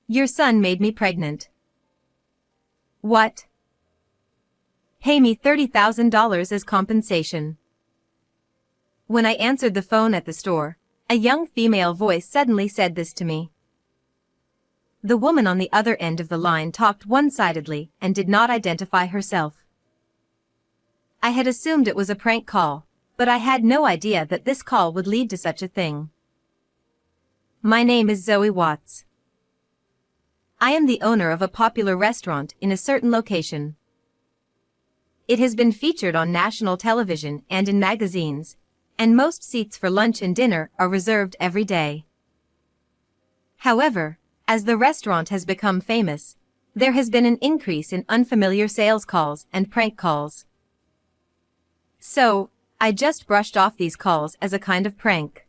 Your son made me pregnant. What? Pay me $30,000 as compensation. When I answered the phone at the store, a young female voice suddenly said this to me. The woman on the other end of the line talked one-sidedly and did not identify herself. I had assumed it was a prank call, but I had no idea that this call would lead to such a thing. My name is Zoe Watts. I am the owner of a popular restaurant in a certain location. It has been featured on national television and in magazines, and most seats for lunch and dinner are reserved every day. However, as the restaurant has become famous, there has been an increase in unfamiliar sales calls and prank calls. So, I just brushed off these calls as a kind of prank.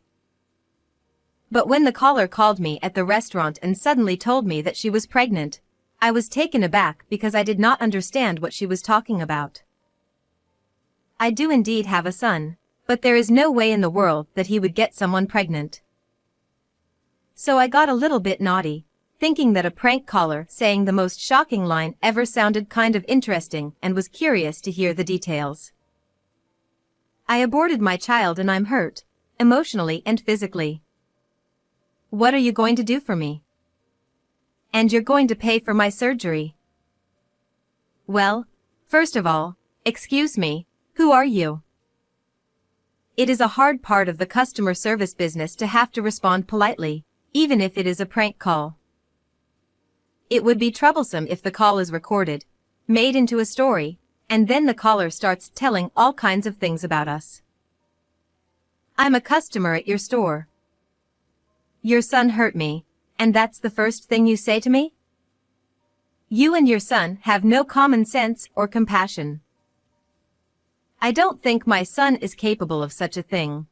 But when the caller called me at the restaurant and suddenly told me that she was pregnant, I was taken aback because I did not understand what she was talking about. I do indeed have a son, but there is no way in the world that he would get someone pregnant. So I got a little bit naughty, thinking that a prank caller saying the most shocking line ever sounded kind of interesting and was curious to hear the details. I aborted my child and I'm hurt, emotionally and physically. What are you going to do for me? And you're going to pay for my surgery. Well, first of all, excuse me, who are you? It is a hard part of the customer service business to have to respond politely, even if it is a prank call. It would be troublesome if the call is recorded, made into a story, and then the caller starts telling all kinds of things about us. I'm a customer at your store. Your son hurt me, and that's the first thing you say to me? You and your son have no common sense or compassion. I don't think my son is capable of such a thing.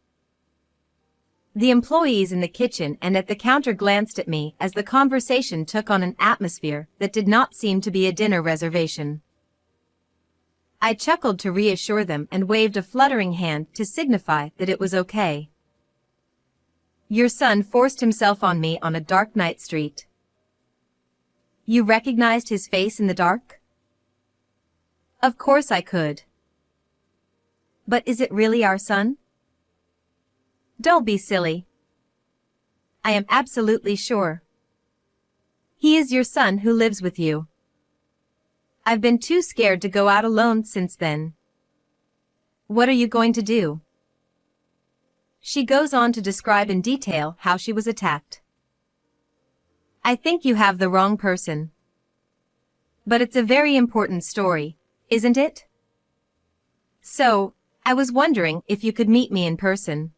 The employees in the kitchen and at the counter glanced at me as the conversation took on an atmosphere that did not seem to be a dinner reservation. I chuckled to reassure them and waved a fluttering hand to signify that it was okay. Your son forced himself on me on a dark night street. You recognized his face in the dark? Of course I could. But is it really our son? Don't be silly. I am absolutely sure. He is your son who lives with you. I've been too scared to go out alone since then. What are you going to do? She goes on to describe in detail how she was attacked. I think you have the wrong person. But it's a very important story, isn't it? So, I was wondering if you could meet me in person.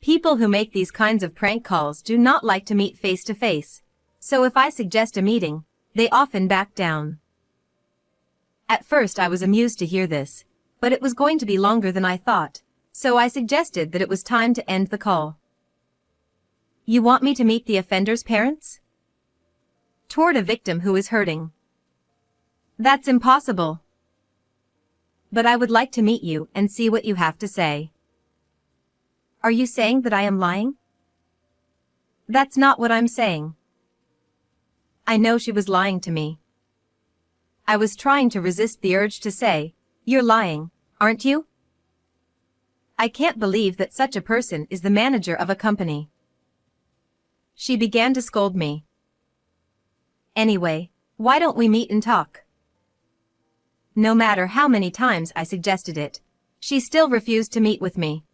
People who make these kinds of prank calls do not like to meet face to face, so if I suggest a meeting, they often back down. At first I was amused to hear this, but it was going to be longer than I thought, so I suggested that it was time to end the call. You want me to meet the offender's parents? Toward a victim who is hurting. That's impossible. But I would like to meet you and see what you have to say. Are you saying that I am lying? That's not what I'm saying. I know she was lying to me. I was trying to resist the urge to say, "You're lying, aren't you?" I can't believe that such a person is the manager of a company. She began to scold me. Anyway, why don't we meet and talk? No matter how many times I suggested it, she still refused to meet with me.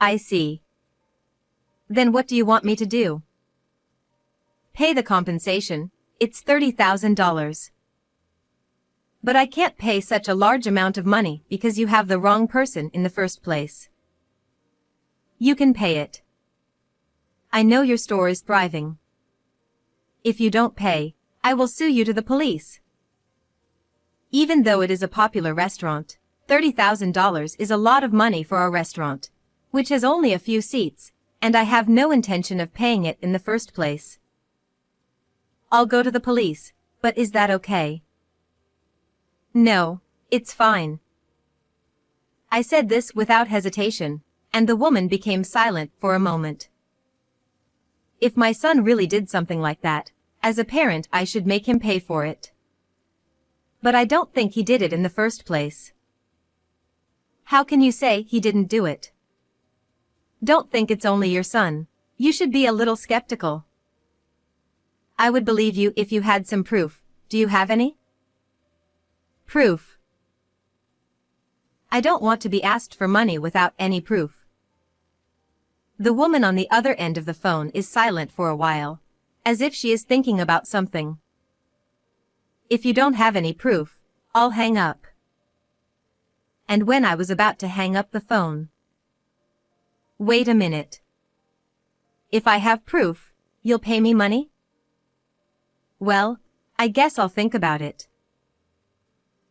I see. Then what do you want me to do? Pay the compensation, it's $30,000. But I can't pay such a large amount of money because you have the wrong person in the first place. You can pay it. I know your store is thriving. If you don't pay, I will sue you to the police. Even though it is a popular restaurant, $30,000 is a lot of money for a restaurant, which has only a few seats, and I have no intention of paying it in the first place. I'll go to the police, but is that okay? No, it's fine. I said this without hesitation, and the woman became silent for a moment. If my son really did something like that, as a parent I should make him pay for it. But I don't think he did it in the first place. How can you say he didn't do it? Don't think it's only your son. You should be a little skeptical. I would believe you if you had some proof. Do you have any? Proof. I don't want to be asked for money without any proof. The woman on the other end of the phone is silent for a while, as if she is thinking about something. If you don't have any proof, I'll hang up. And when I was about to hang up the phone. Wait a minute. If I have proof, you'll pay me money? Well, I guess I'll think about it.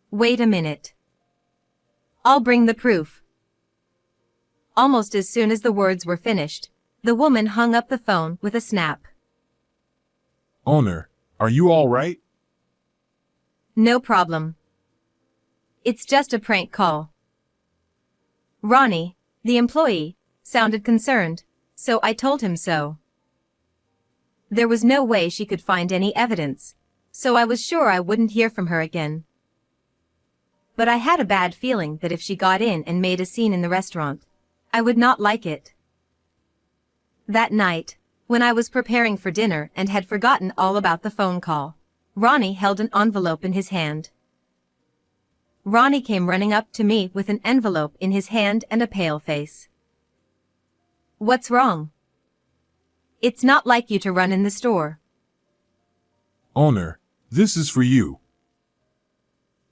Wait a minute. I'll bring the proof. Almost as soon as the words were finished, the woman hung up the phone with a snap. Owner, are you all right? No problem. It's just a prank call. Ronnie, the employee, sounded concerned, so I told him so. There was no way she could find any evidence, so I was sure I wouldn't hear from her again. But I had a bad feeling that if she got in and made a scene in the restaurant, I would not like it. That night, when I was preparing for dinner and had forgotten all about the phone call, Ronnie held an envelope in his hand. Ronnie came running up to me with an envelope in his hand and a pale face. What's wrong? It's not like you to run in the store. Owner, this is for you.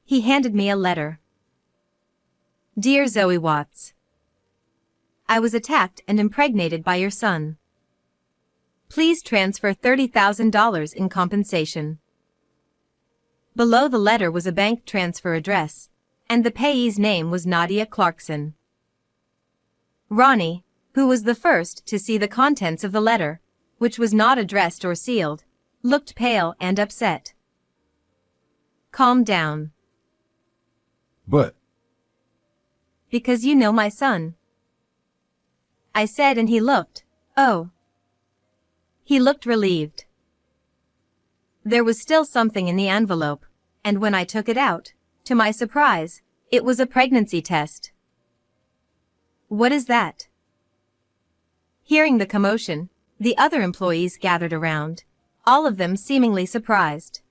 He handed me a letter. Dear Zoe Watts, I was attacked and impregnated by your son. Please transfer $30,000 in compensation. Below the letter was a bank transfer address, and the payee's name was Nadia Clarkson. Ronnie, who was the first to see the contents of the letter, which was not addressed or sealed, looked pale and upset. Calm down. But. Because you know my son. I said, and he looked, oh. He looked relieved. There was still something in the envelope, and when I took it out, to my surprise, it was a pregnancy test. What is that? Hearing the commotion, the other employees gathered around, all of them seemingly surprised.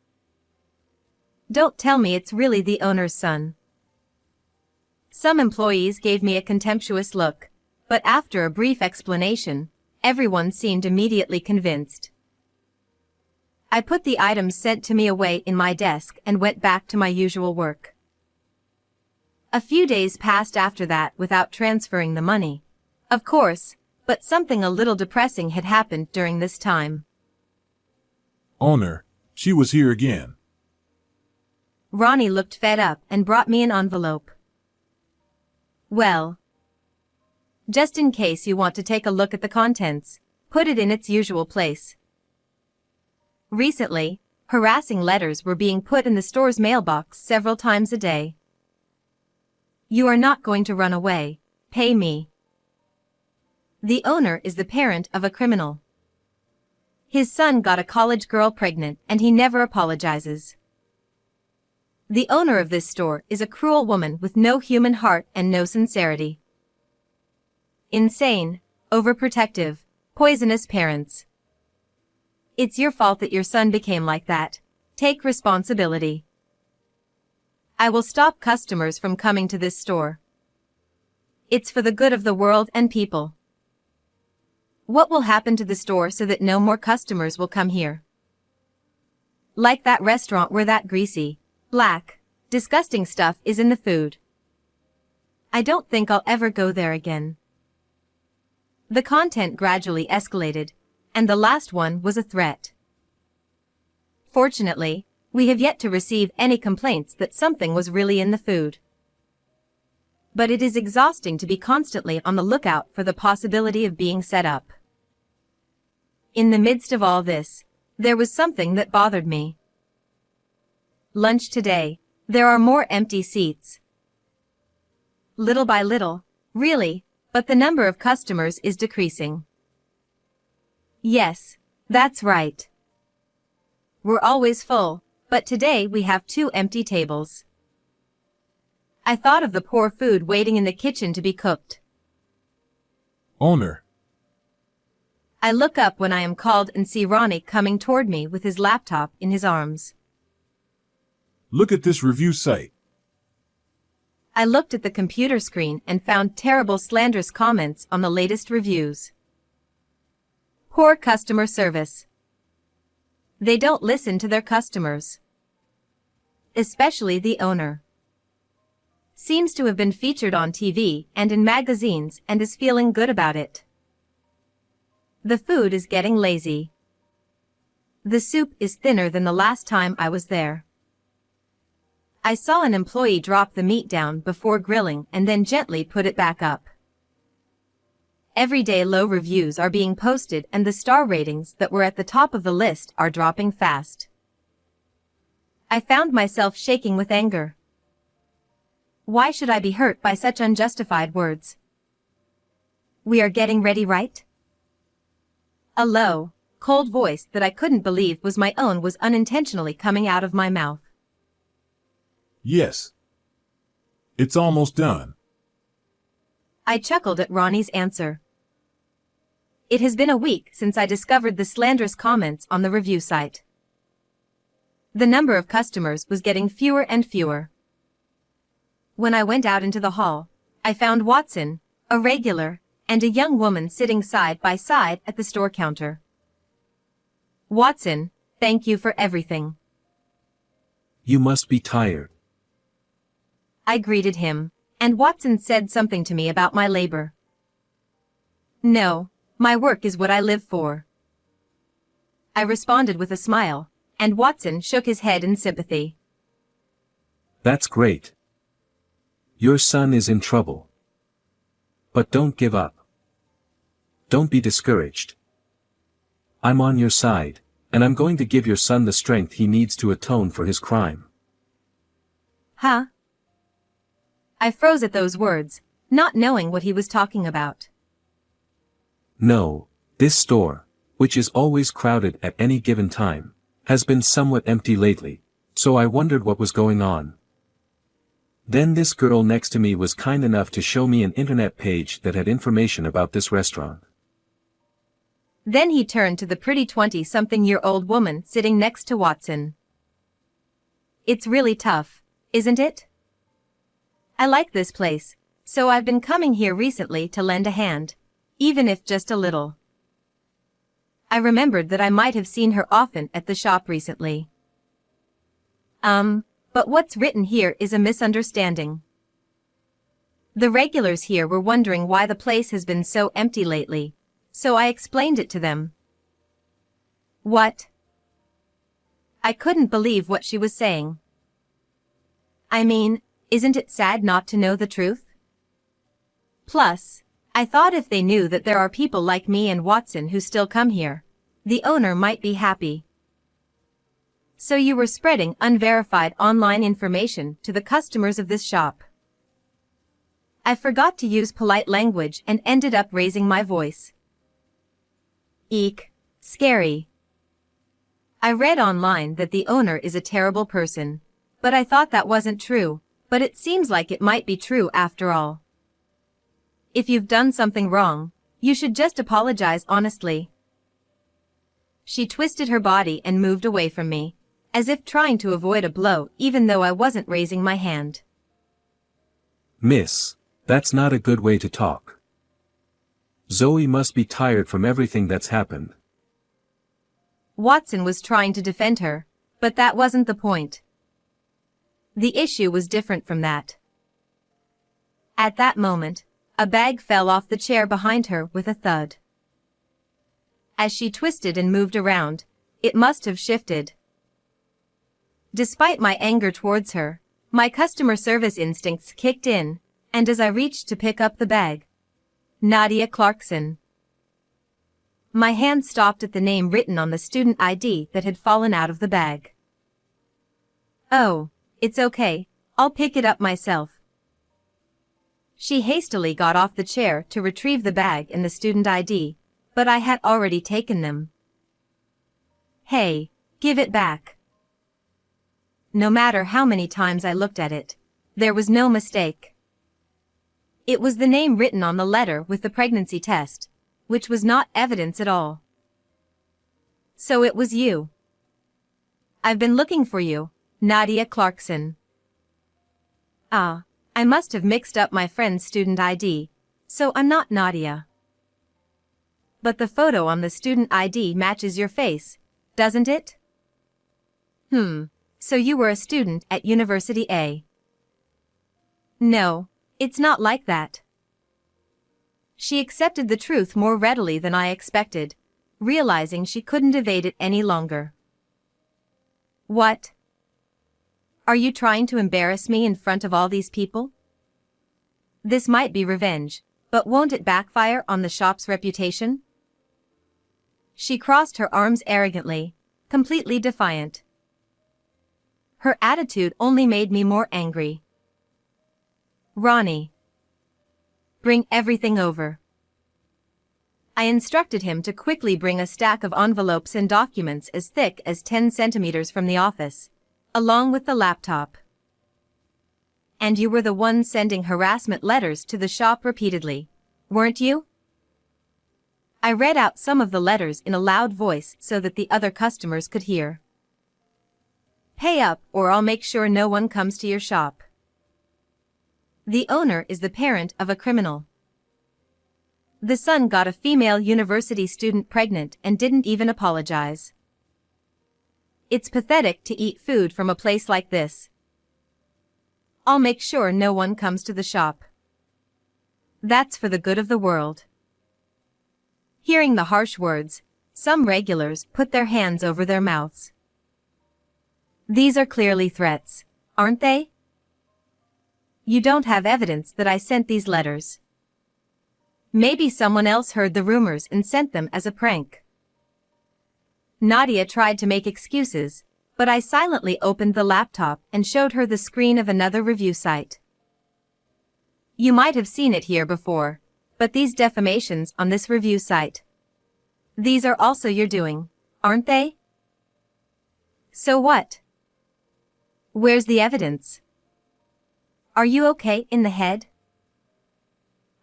Don't tell me it's really the owner's son. Some employees gave me a contemptuous look, but after a brief explanation, everyone seemed immediately convinced. I put the items sent to me away in my desk and went back to my usual work. A few days passed after that without transferring the money, of course, but something a little depressing had happened during this time. Owner, she was here again. Ronnie looked fed up and brought me an envelope. Well, just in case you want to take a look at the contents, put it in its usual place. Recently, harassing letters were being put in the store's mailbox several times a day. You are not going to run away. Pay me. The owner is the parent of a criminal. His son got a college girl pregnant and he never apologizes. The owner of this store is a cruel woman with no human heart and no sincerity. Insane, overprotective, poisonous parents. It's your fault that your son became like that. Take responsibility. I will stop customers from coming to this store. It's for the good of the world and people. What will happen to the store so that no more customers will come here? Like that restaurant where that greasy, black, disgusting stuff is in the food. I don't think I'll ever go there again. The content gradually escalated, and the last one was a threat. Fortunately, we have yet to receive any complaints that something was really in the food. But it is exhausting to be constantly on the lookout for the possibility of being set up. In the midst of all this, there was something that bothered me. Lunch today, there are more empty seats. Little by little, really, but the number of customers is decreasing. Yes, That's right. We're always full, but today we have 2 empty tables. I thought of the poor food waiting in the kitchen to be cooked. Owner, I look up when I am called and see Ronnie coming toward me with his laptop in his arms. look at this review site. I looked at the computer screen and found terrible slanderous comments on the latest reviews. Poor customer service. They don't listen to their customers. Especially the owner. Seems to have been featured on TV and in magazines and is feeling good about it. The food is getting lazy. The soup is thinner than the last time I was there. I saw an employee drop the meat down before grilling and then gently put it back up. Everyday low reviews are being posted and the star ratings that were at the top of the list are dropping fast. I found myself shaking with anger. Why should I be hurt by such unjustified words? We are getting ready, right? A low, cold voice that I couldn't believe was my own was unintentionally coming out of my mouth. Yes. It's almost done. I chuckled at Ronnie's answer. It has been a week since I discovered the slanderous comments on the review site. The number of customers was getting fewer and fewer. When I went out into the hall, I found Watson, a regular, and a young woman sitting side by side at the store counter. Watson, thank you for everything. You must be tired. I greeted him, and Watson said something to me about my labor. No, my work is what I live for. I responded with a smile, and Watson shook his head in sympathy. That's great. Your son is in trouble. But don't give up. Don't be discouraged. I'm on your side, and I'm going to give your son the strength he needs to atone for his crime. Huh? I froze at those words, not knowing what he was talking about. No, this store, which is always crowded at any given time, has been somewhat empty lately, so I wondered what was going on. Then this girl next to me was kind enough to show me an internet page that had information about this restaurant. Then he turned to the pretty 20-something-year-old woman sitting next to Watson. It's really tough, isn't it? I like this place, so I've been coming here recently to lend a hand, even if just a little. I remembered that I might have seen her often at the shop recently. But what's written here is a misunderstanding. The regulars here were wondering why the place has been so empty lately, so I explained it to them. What? I couldn't believe what she was saying. I mean, isn't it sad not to know the truth? Plus, I thought if they knew that there are people like me and Watson who still come here, the owner might be happy. So you were spreading unverified online information to the customers of this shop. I forgot to use polite language and ended up raising my voice. Eek, scary. I read online that the owner is a terrible person, but I thought that wasn't true, but it seems like it might be true after all. If you've done something wrong, you should just apologize honestly. She twisted her body and moved away from me, as if trying to avoid a blow even though I wasn't raising my hand. Miss, that's not a good way to talk. Zoe must be tired from everything that's happened. Watson was trying to defend her, but that wasn't the point. The issue was different from that. At that moment, a bag fell off the chair behind her with a thud. As she twisted and moved around, it must have shifted. Despite my anger towards her, my customer service instincts kicked in, and as I reached to pick up the bag, Nadia Clarkson. My hand stopped at the name written on the student ID that had fallen out of the bag. Oh, it's okay, I'll pick it up myself. She hastily got off the chair to retrieve the bag and the student ID, but I had already taken them. Hey, give it back. No matter how many times I looked at it, there was no mistake. It was the name written on the letter with the pregnancy test, which was not evidence at all. So it was you. I've been looking for you, Nadia Clarkson. Ah, I must have mixed up my friend's student ID, so I'm not Nadia. But the photo on the student ID matches your face, doesn't it? So you were a student at University A. No, it's not like that. She accepted the truth more readily than I expected, realizing she couldn't evade it any longer. What? Are you trying to embarrass me in front of all these people? This might be revenge, but won't it backfire on the shop's reputation? She crossed her arms arrogantly, completely defiant. Her attitude only made me more angry. Ronnie. Bring everything over. I instructed him to quickly bring a stack of envelopes and documents as thick as 10 centimeters from the office, along with the laptop. And you were the one sending harassment letters to the shop repeatedly, weren't you? I read out some of the letters in a loud voice so that the other customers could hear. Pay up or I'll make sure no one comes to your shop. The owner is the parent of a criminal. The son got a female university student pregnant and didn't even apologize. It's pathetic to eat food from a place like this. I'll make sure no one comes to the shop. That's for the good of the world. Hearing the harsh words, some regulars put their hands over their mouths. These are clearly threats, aren't they? You don't have evidence that I sent these letters. Maybe someone else heard the rumors and sent them as a prank. Nadia tried to make excuses, but I silently opened the laptop and showed her the screen of another review site. You might have seen it here before, but these defamations on this review site. These are also your doing, aren't they? So what? Where's the evidence? Are you okay in the head?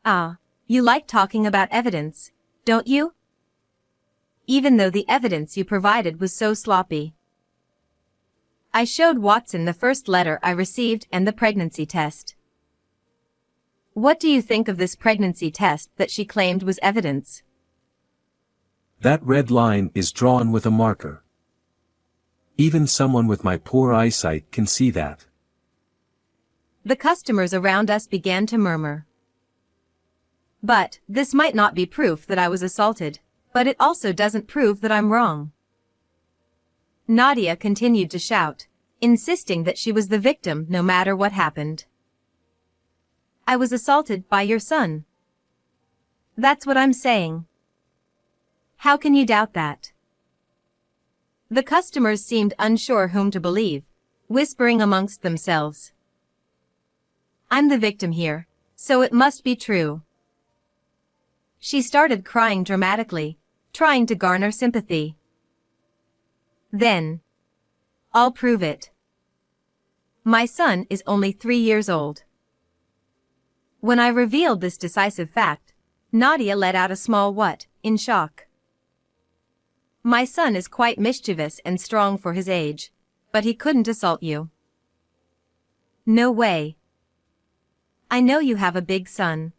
Ah, you like talking about evidence, don't you? Even though the evidence you provided was so sloppy. I showed Watson the first letter I received and the pregnancy test. What do you think of this pregnancy test that she claimed was evidence? That red line is drawn with a marker. Even someone with my poor eyesight can see that. The customers around us began to murmur. But this might not be proof that I was assaulted, but it also doesn't prove that I'm wrong. Nadia continued to shout, insisting that she was the victim no matter what happened. I was assaulted by your son. That's what I'm saying. How can you doubt that? The customers seemed unsure whom to believe, whispering amongst themselves. I'm the victim here, so it must be true. She started crying dramatically, trying to garner sympathy. Then, I'll prove it. My son is only 3 years old. When I revealed this decisive fact, Nadia let out a small what, in shock. My son is quite mischievous and strong for his age, but he couldn't assault you. No way. I know you have a big son.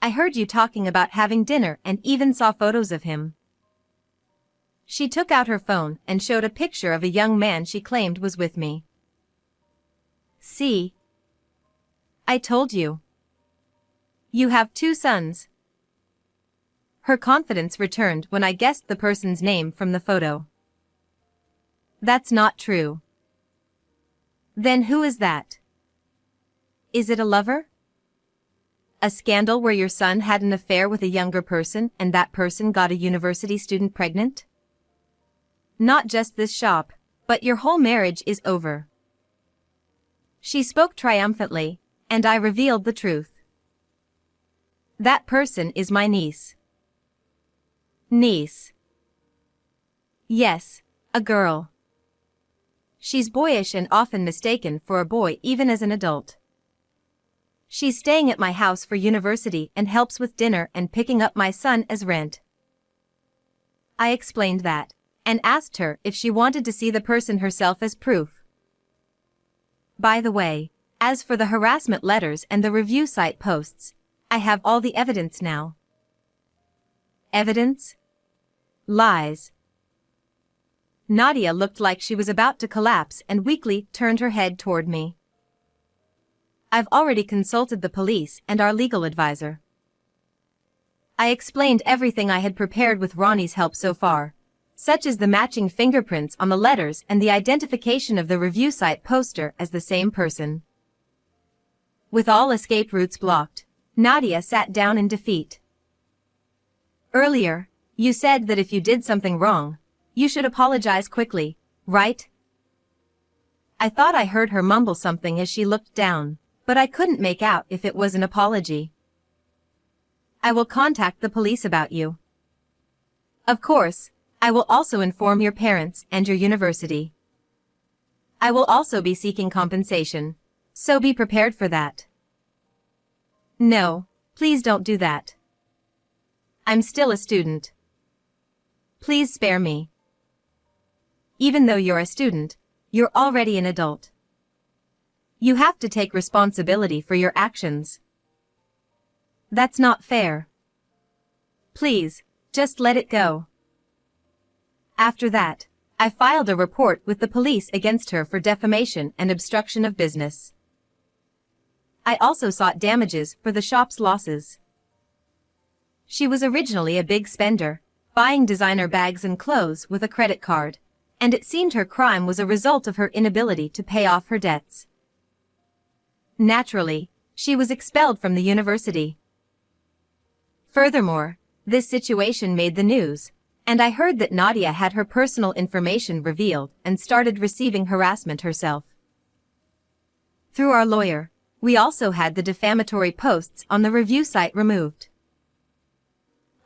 I heard you talking about having dinner and even saw photos of him. She took out her phone and showed a picture of a young man she claimed was with me. See? I told you. You have 2 sons. Her confidence returned when I guessed the person's name from the photo. That's not true. Then who is that? Is it a lover? A scandal where your son had an affair with a younger person and that person got a university student pregnant? Not just this shop, but your whole marriage is over. She spoke triumphantly, and I revealed the truth. That person is my niece. Niece. Yes, a girl. She's boyish and often mistaken for a boy even as an adult. She's staying at my house for university and helps with dinner and picking up my son as rent. I explained that, and asked her if she wanted to see the person herself as proof. By the way, as for the harassment letters and the review site posts, I have all the evidence now. Evidence? Lies. Nadia looked like she was about to collapse and weakly turned her head toward me. I've already consulted the police and our legal advisor. I explained everything I had prepared with Ronnie's help so far, such as the matching fingerprints on the letters and the identification of the review site poster as the same person. With all escape routes blocked, Nadia sat down in defeat. Earlier, you said that if you did something wrong, you should apologize quickly, right? I thought I heard her mumble something as she looked down, but I couldn't make out if it was an apology. I will contact the police about you. Of course, I will also inform your parents and your university. I will also be seeking compensation, so be prepared for that. No, please don't do that. I'm still a student. Please spare me. Even though you're a student, you're already an adult. You have to take responsibility for your actions. That's not fair. Please, just let it go. After that, I filed a report with the police against her for defamation and obstruction of business. I also sought damages for the shop's losses. She was originally a big spender, buying designer bags and clothes with a credit card, and it seemed her crime was a result of her inability to pay off her debts. Naturally, she was expelled from the university. Furthermore, this situation made the news, and I heard that Nadia had her personal information revealed and started receiving harassment herself. Through our lawyer, we also had the defamatory posts on the review site removed.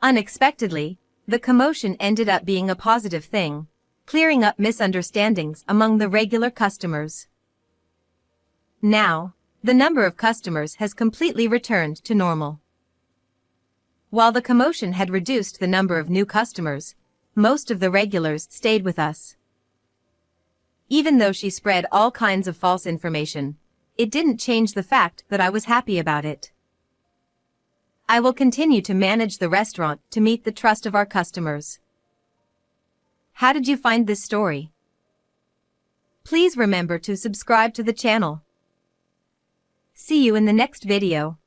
Unexpectedly, the commotion ended up being a positive thing, clearing up misunderstandings among the regular customers. Now, the number of customers has completely returned to normal. While the commotion had reduced the number of new customers, most of the regulars stayed with us. Even though she spread all kinds of false information, it didn't change the fact that I was happy about it. I will continue to manage the restaurant to meet the trust of our customers. How did you find this story? Please remember to subscribe to the channel. See you in the next video.